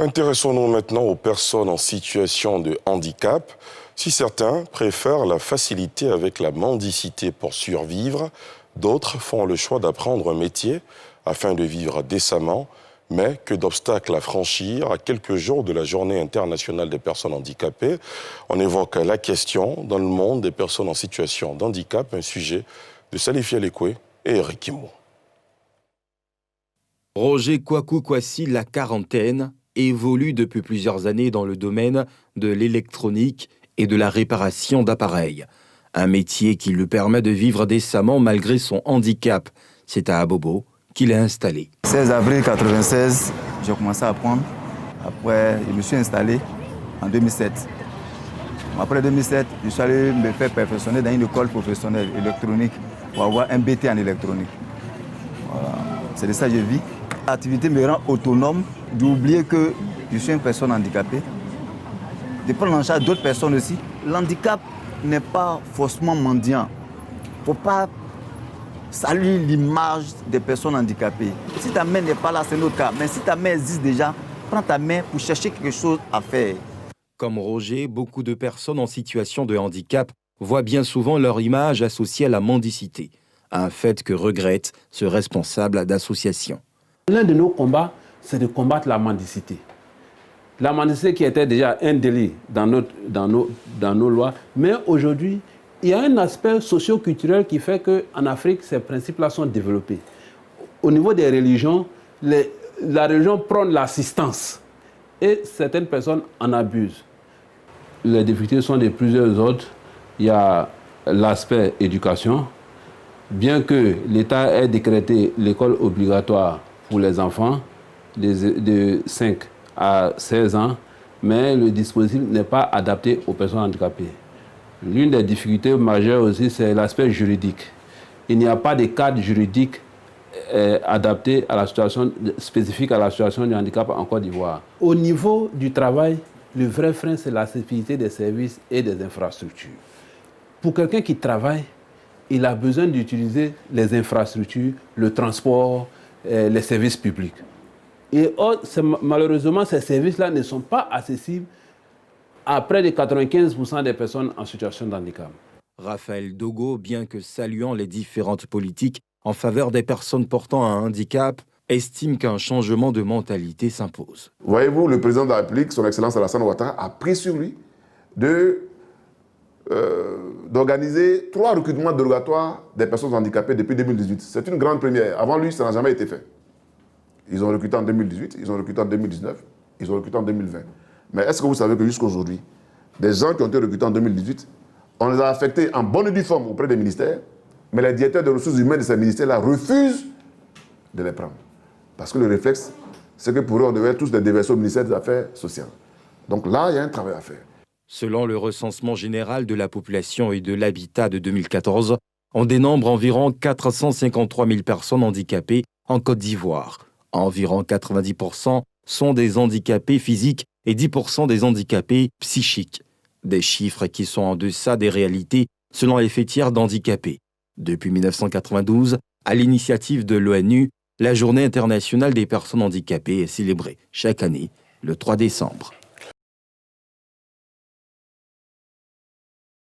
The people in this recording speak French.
Intéressons-nous maintenant aux personnes en situation de handicap. Si certains préfèrent la facilité avec la mendicité pour survivre, d'autres font le choix d'apprendre un métier afin de vivre décemment. Mais que d'obstacles à franchir à quelques jours de la Journée internationale des personnes handicapées. On évoque la question dans le monde des personnes en situation de handicap, un sujet de Salif Lekwe et Eric Kimo. Roger Kwaku Kwasi, la quarantaine, évolue depuis plusieurs années dans le domaine de l'électronique et de la réparation d'appareils. Un métier qui lui permet de vivre décemment malgré son handicap. C'est à Abobo qu'il est installé. 16 avril 1996, j'ai commencé à apprendre. Après, je me suis installé en 2007. Après 2007, je suis allé me faire perfectionner dans une école professionnelle électronique pour avoir un BT en électronique. Voilà. C'est de ça que je vis. L'activité me rend autonome d'oublier que je suis une personne handicapée, de prendre en charge d'autres personnes aussi. L'handicap n'est pas forcément mendiant. Il ne faut pas saluer l'image des personnes handicapées. Si ta main n'est pas là, c'est notre cas. Mais si ta main existe déjà, prends ta main pour chercher quelque chose à faire. Comme Roger, beaucoup de personnes en situation de handicap voient bien souvent leur image associée à la mendicité, un fait que regrette ce responsable d'association. L'un de nos combats, c'est de combattre la mendicité. La mendicité qui était déjà un délit dans nos lois, mais aujourd'hui, il y a un aspect socio-culturel qui fait qu'en Afrique, ces principes-là sont développés. Au niveau des religions, la religion prône l'assistance et certaines personnes en abusent. Les difficultés sont de plusieurs ordres. Il y a l'aspect éducation. Bien que l'État ait décrété l'école obligatoire pour les enfants de 5 à 16 ans, mais le dispositif n'est pas adapté aux personnes handicapées. L'une des difficultés majeures aussi, c'est l'aspect juridique. Il n'y a pas de cadre juridique adapté à la situation spécifique à la situation du handicap en Côte d'Ivoire. Au niveau du travail, le vrai frein, c'est l'accessibilité des services et des infrastructures. Pour quelqu'un qui travaille, il a besoin d'utiliser les infrastructures, le transport, les services publics. Et malheureusement, ces services-là ne sont pas accessibles à près de 95% des personnes en situation de handicap. Raphaël Dogo, bien que saluant les différentes politiques en faveur des personnes portant un handicap, estime qu'un changement de mentalité s'impose. Voyez-vous, le président de la République, son Excellence Alassane Ouattara, a pris sur lui d'organiser 3 recrutements dérogatoires des personnes handicapées depuis 2018. C'est une grande première. Avant lui, ça n'a jamais été fait. Ils ont recruté en 2018, ils ont recruté en 2019, ils ont recruté en 2020. Mais est-ce que vous savez que jusqu'à aujourd'hui, des gens qui ont été recrutés en 2018, on les a affectés en bonne et due forme auprès des ministères, mais les directeurs des ressources humaines de ces ministères-là refusent de les prendre. Parce que le réflexe, c'est que pour eux, on devait tous les déverser au ministère des Affaires sociales. Donc là, il y a un travail à faire. Selon le recensement général de la population et de l'habitat de 2014, on dénombre environ 453 000 personnes handicapées en Côte d'Ivoire. Environ 90% sont des handicapés physiques et 10% des handicapés psychiques. Des chiffres qui sont en deçà des réalités selon les fêtières d'handicapés. Depuis 1992, à l'initiative de l'ONU, la Journée internationale des personnes handicapées est célébrée chaque année le 3 décembre.